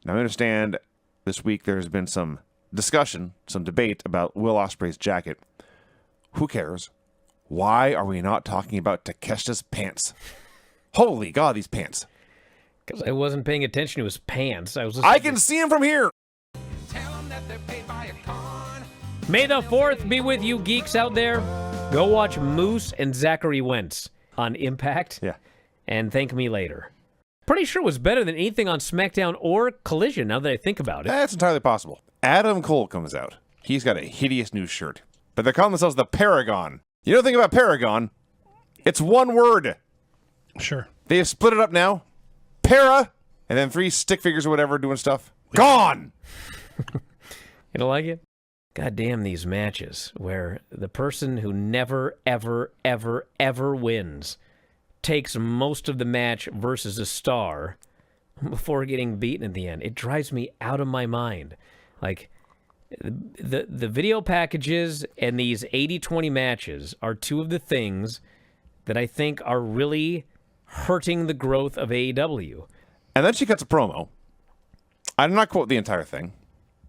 Now, I understand this week there's been some discussion, some debate about Will Ospreay's jacket. Who cares? Why are we not talking about Takeshita's pants? Holy God, these pants. Because I wasn't paying attention to his pants. I can see him from here. May the 4th be with you geeks out there. Go watch Moose and Zachary Wentz on Impact. Yeah. And thank me later. Pretty sure it was better than anything on SmackDown or Collision, now that I think about it. That's entirely possible. Adam Cole comes out. He's got a hideous new shirt. But they're calling themselves the Paragon. You know the thing about Paragon? It's one word. Sure. They have split it up now. Para, and then 3 stick figures or whatever doing stuff. Gone! You don't like it? God damn these matches where the person who never, ever, ever, ever wins takes most of the match versus a star before getting beaten at the end. It drives me out of my mind. Like, the video packages and these 80-20 matches are 2 of the things that I think are really hurting the growth of AEW. And then she cuts a promo. I did not quote the entire thing,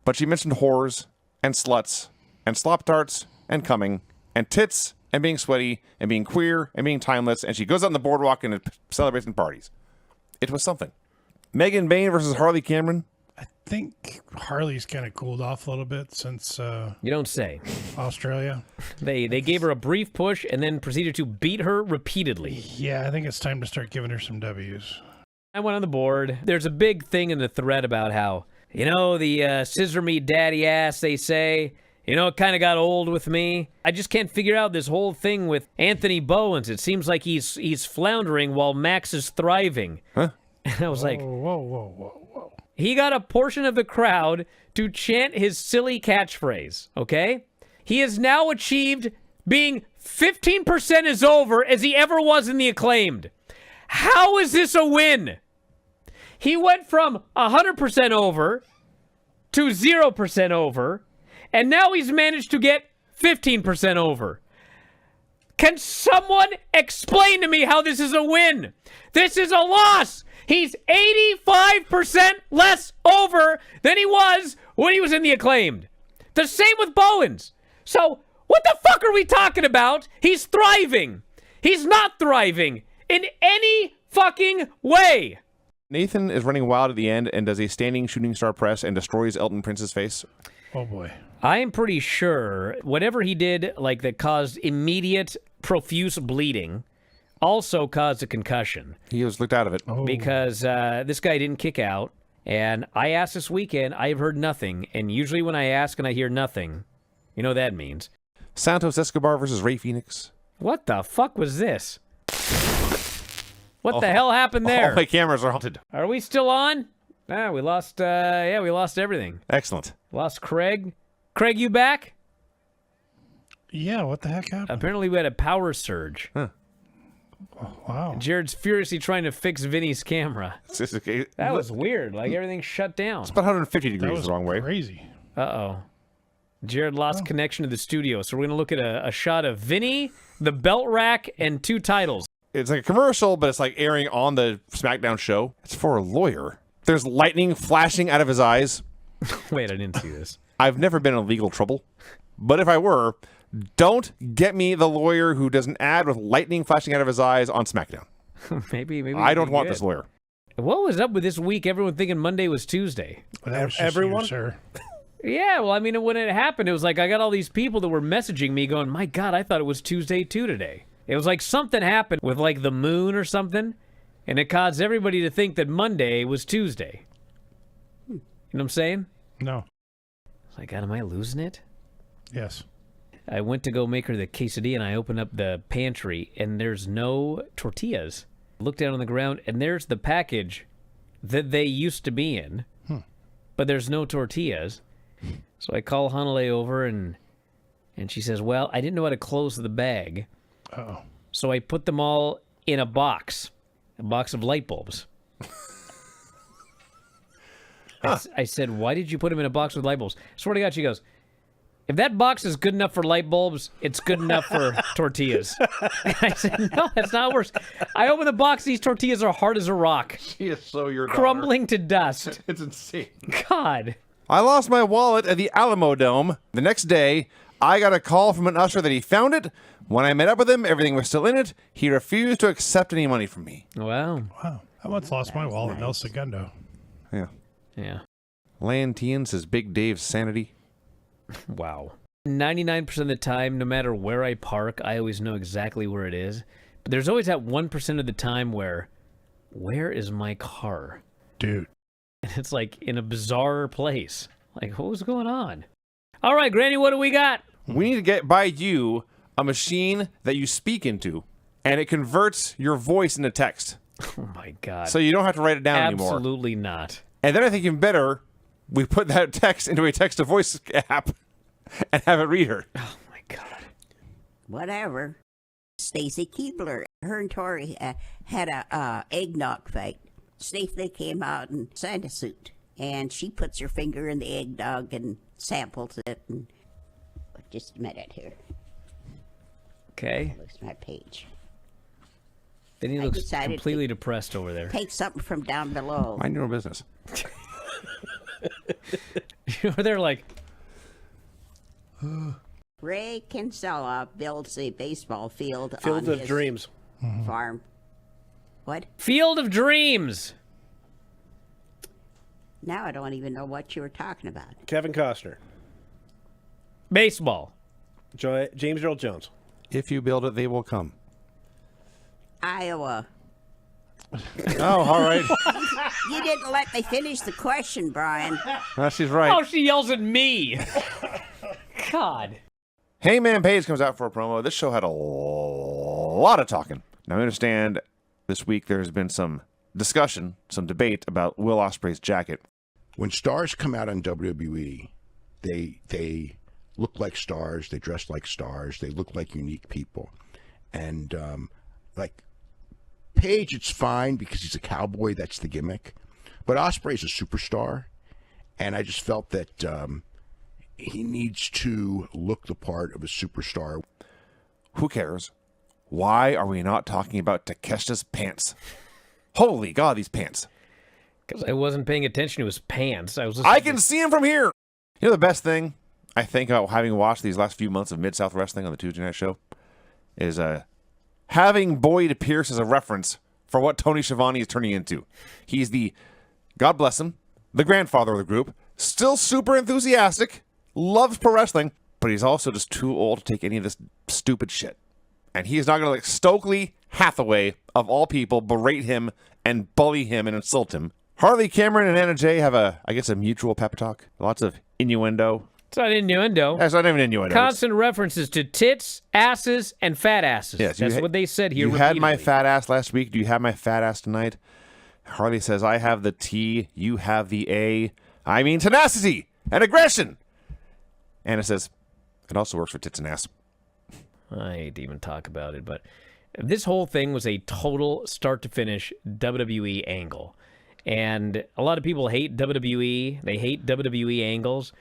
but she mentioned whores and sluts and slop tarts and coming and tits and being sweaty and being queer and being timeless, and she goes out on the boardwalk and celebrates and parties. It was something. Megan Bayne versus Harley Cameron. I think Harley's kind of cooled off a little bit since You don't say. Australia. They gave her a brief push and then proceeded to beat her repeatedly. Yeah, I think it's time to start giving her some W's. I went on the board. There's a big thing in the thread about how, the scissor me daddy ass, they say, it kind of got old with me. I just can't figure out this whole thing with Anthony Bowens. It seems like he's floundering while Max is thriving. Huh? And I was like, Whoa. he got a portion of the crowd to chant his silly catchphrase, okay? He has now achieved being 15% as over as he ever was in the Acclaimed. How is this a win? He went from 100% over to 0% over, and now he's managed to get 15% over. Can someone explain to me how this is a win? This is a loss. He's 85% less over than he was when he was in the Acclaimed. The same with Bowens. So what the fuck are we talking about? He's thriving. He's not thriving in any fucking way. Nathan is running wild at the end and does a standing shooting star press and destroys Elton Prince's face. Oh, boy. I am pretty sure whatever he did, that caused immediate profuse bleeding, also caused a concussion. He was looked out of it. Oh. Because this guy didn't kick out. And I asked this weekend, I have heard nothing. And usually when I ask and I hear nothing, you know what that means. Santos Escobar versus Rey Fenix. What the fuck was this? What the hell happened there? All my cameras are haunted. Are we still on? We lost, we lost everything. Excellent. Lost Craig. Craig, you back? Yeah, what the heck happened? Apparently we had a power surge. Huh. Oh, wow. Jared's furiously trying to fix Vinny's camera. That was weird. Everything shut down. It's about 150 That degrees was the wrong way. crazy. Uh-oh. Jared lost connection to the studio, so we're going to look at a shot of Vinny, the belt rack, and 2 titles. It's like a commercial, but it's airing on the SmackDown show. It's for a lawyer. There's lightning flashing out of his eyes. Wait, I didn't see this. I've never been in legal trouble, but if I were, don't get me the lawyer who does an ad with lightning flashing out of his eyes on SmackDown. Maybe. I don't want this lawyer. What was up with this week? Everyone thinking Monday was Tuesday. Well, that was just Everyone? you, sir. Yeah, well, when it happened, it was I got all these people that were messaging me going, my God, I thought it was Tuesday too today. It was something happened with the moon or something, and it caused everybody to think that Monday was Tuesday. You know what I'm saying? No. God, am I losing it? Yes. I went to go make her the quesadilla, and I opened up the pantry, and there's no tortillas. Looked down on the ground, and there's the package that they used to be in, but there's no tortillas. So I call Hanale over, and she says, well, I didn't know how to close the bag. Uh-oh. So I put them all in a box of light bulbs. I said, why did you put them in a box with light bulbs? Swear to God, she goes, if that box is good enough for light bulbs, it's good enough for tortillas. And I said, no, that's not worse. I open the box. These tortillas are hard as a rock. She is so your daughter. Crumbling to dust. It's insane. God. I lost my wallet at the Alamo Dome. The next day, I got a call from an usher that he found it. When I met up with him, everything was still in it. He refused to accept any money from me. Wow. Wow. I once lost my wallet in El Segundo. Yeah. Yeah. Lantian says Big Dave's sanity. Wow. 99% of the time, no matter where I park, I always know exactly where it is. But there's always that 1% of the time where is my car? Dude. And it's like in a bizarre place. Like, what was going on? All right, Granny, what do we got? We need to buy you a machine that you speak into, and it converts your voice into text. Oh, my God. So you don't have to write it down anymore. Absolutely not. And then I think even better, we put that text into a text-to-voice app and have it read her. Oh, my God. Whatever. Stacy Keebler, her and Tori had a eggnog fight. Stacy came out in Santa suit, and she puts her finger in the eggnog and samples it. And just a minute here. Okay. Looks my page. Then he I looks decided completely depressed over there. Take something from down below. Mind your own business. They're like, Ray Kinsella builds a baseball field Field on of his Dreams. farm. What? Field of Dreams. Now I don't even know what you were talking about. Kevin Costner. Baseball. James Earl Jones. If you build it, they will come. Iowa. Oh, all right. You didn't let me finish the question, Brian. She's right. Oh, she yells at me. God. Hangman Page comes out for a promo. This show had a lot of talking. Now, I understand this week there's been some discussion, some debate about Will Ospreay's jacket. When stars come out on WWE, they look like stars, they dress like stars, they look like unique people. And like Page, it's fine because he's a cowboy, that's the gimmick. But Ospreay's a superstar, and I just felt that he needs to look the part of a superstar. Who cares? Why are we not talking about Takeshita's pants? Holy God, these pants. Because I wasn't paying attention to his pants. I can see him from here. You know the best thing I think about having watched these last few months of Mid-South Wrestling on the Tuesday night show is having Boyd Pierce as a reference for what Tony Schiavone is turning into. He's the, God bless him, the grandfather of the group, still super enthusiastic, loves pro wrestling, but he's also just too old to take any of this stupid shit. And he is not going to let Stokely Hathaway, of all people, berate him and bully him and insult him. Harley Cameron and Anna Jay have a mutual pep talk. Lots of innuendo. It's not innuendo. That's not even innuendo. Constant references to tits, asses, and fat asses. Yes, that's what they said here. You had my repeatedly. fat ass last week. Do you have my fat ass tonight? Harley says, I have the T, you have the A. I mean tenacity and aggression. Anna says, it also works for tits and ass. I hate to even talk about it, but this whole thing was a total start-to-finish WWE angle. And a lot of people hate WWE. They hate WWE angles,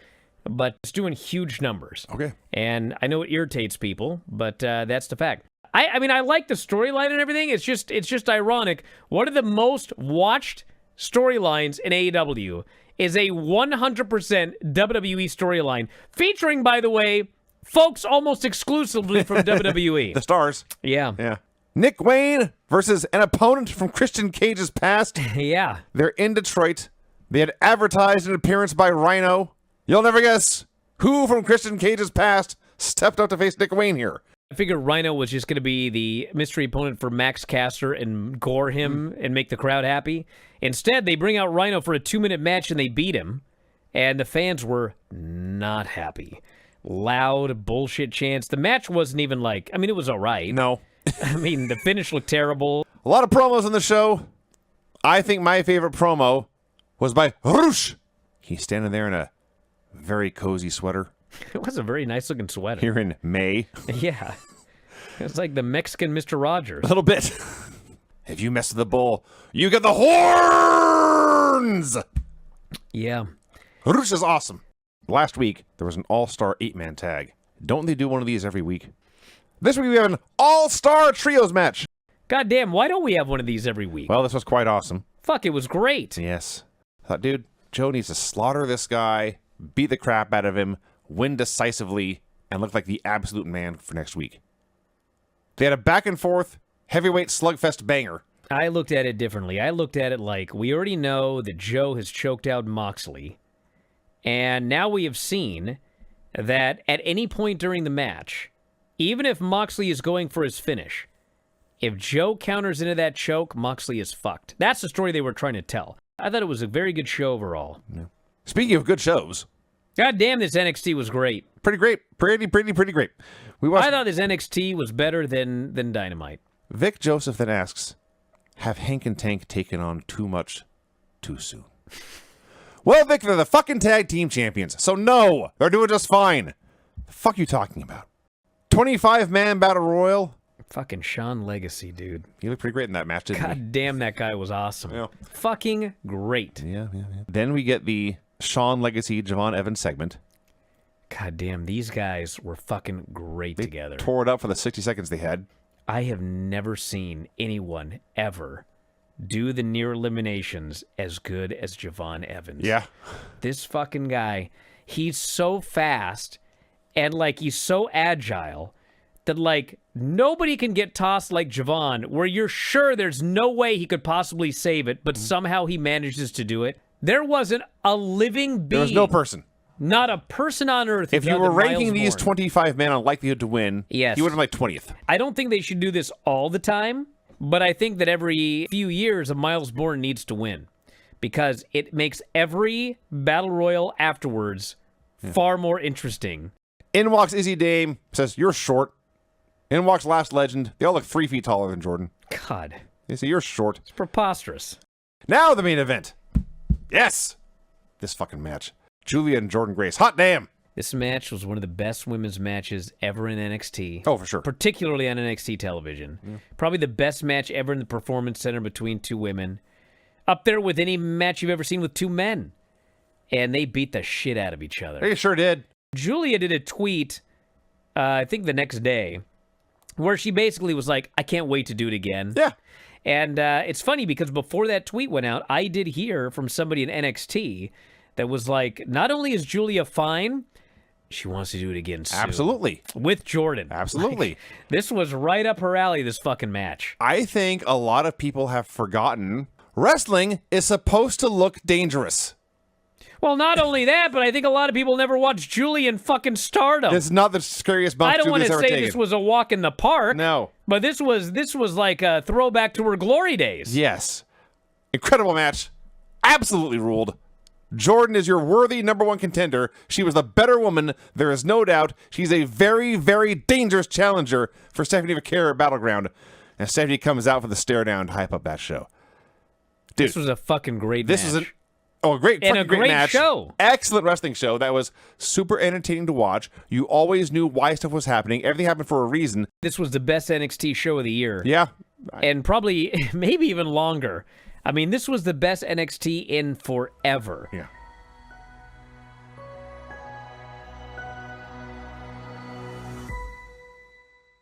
but it's doing huge numbers. Okay. And I know it irritates people, but that's the fact. I mean, I like the storyline and everything. It's just ironic. One of the most watched storylines in AEW is a 100% WWE storyline, featuring, by the way, folks almost exclusively from WWE. The stars. Yeah. Yeah. Nick Wayne versus an opponent from Christian Cage's past. Yeah. They're in Detroit. They had advertised an appearance by Rhino. You'll never guess who from Christian Cage's past stepped up to face Nick Wayne here. I figured Rhino was just going to be the mystery opponent for Max Caster and gore him and make the crowd happy. Instead, they bring out Rhino for a 2-minute match and they beat him. And the fans were not happy. Loud bullshit chants. The match wasn't even like, I mean, it was all right. No. I mean, the finish looked terrible. A lot of promos on the show. I think my favorite promo was by Roosh. He's standing there in a very cozy sweater. It was a very nice looking sweater. Here in May. Yeah. It's like the Mexican Mr. Rogers. A little bit. If you mess with the bull, you get the horns! Yeah. Roosh is awesome. Last week, there was an all-star 8-man tag. Don't they do one of these every week? This week we have an all-star trios match. God damn, why don't we have one of these every week? Well, this was quite awesome. Fuck, it was great. Yes. I thought, dude, Joe needs to slaughter this guy, beat the crap out of him, win decisively, and look like the absolute man for next week. They had a back-and-forth heavyweight slugfest banger. I looked at it differently. I looked at it like we already know that Joe has choked out Moxley, and now we have seen that at any point during the match, even if Moxley is going for his finish, if Joe counters into that choke, Moxley is fucked. That's the story they were trying to tell. I thought it was a very good show overall. Yeah. Speaking of good shows, God damn, this NXT was great. pretty great. Pretty great. We watched. I thought this NXT was better than Dynamite. Vic Joseph then asks, have Hank and Tank taken on too much too soon? Well, Vic, they're the fucking tag team champions, so no, they're doing just fine. The fuck you talking about? 25-man battle royal? Fucking Sean Legacy, dude. He looked pretty great in that match, didn't he? God damn, that guy was awesome. Yeah. Fucking great. Yeah. Then we get the Sean Legacy, Javon Evans segment. God damn, these guys were fucking great together. Tore it up for the 60 seconds they had. I have never seen anyone ever do the near eliminations as good as Javon Evans. Yeah. This fucking guy, he's so fast and, like, he's so agile that, like, nobody can get tossed like Javon, where you're sure there's no way he could possibly save it, but somehow he manages to do it. There wasn't a living being. There was no person. Not a person on earth. If you were ranking these Miles 25 men on likelihood to win, Yes. he would have like 20th. I don't think they should do this all the time, but I think that every few years a Miles Bourne needs to win because it makes every battle royal afterwards far more interesting. In walks Izzy Dame, says, you're short. In walks Last Legend. They all look 3 feet taller than Jordan. God, They say, you're short. it's preposterous. Now the main event. Yes. This fucking match. Julia and Jordan Grace. Hot damn. This match was one of the best women's matches ever in NXT. Oh, for sure. Particularly on NXT television. Yeah. Probably the best match ever in the Performance Center between two women. Up there with any match you've ever seen with two men. And they beat the shit out of each other. They sure did. Julia did a tweet, I think the next day, where she basically was like, I can't wait to do it again. Yeah. And it's funny because before that tweet went out, I did hear from somebody in NXT that was like, not only is Julia fine, she wants to do it again soon. Absolutely. With Jordan. Absolutely. Like, this was right up her alley, this fucking match. I think a lot of people have forgotten wrestling is supposed to look dangerous. Well, not only that, but I think a lot of people never watched Julia in fucking Stardom. It's not the scariest bump I don't want Julia's to ever say taken. this was a walk in the park. No. But this was like a throwback to her glory days. Yes. Incredible match. Absolutely ruled. Jordan is your worthy #1 contender. She was the better woman. There is no doubt. She's a very, very dangerous challenger for Stephanie Vaquera at Battleground. And Stephanie comes out for the stare down to hype up that show. Dude, This was a fucking great this match. is a great, And fucking a great match. show. Excellent wrestling show that was super entertaining to watch. You always knew why stuff was happening. Everything happened for a reason. This was the best NXT show of the year. Yeah. And probably, maybe even longer. I mean, this was the best NXT in forever. Yeah.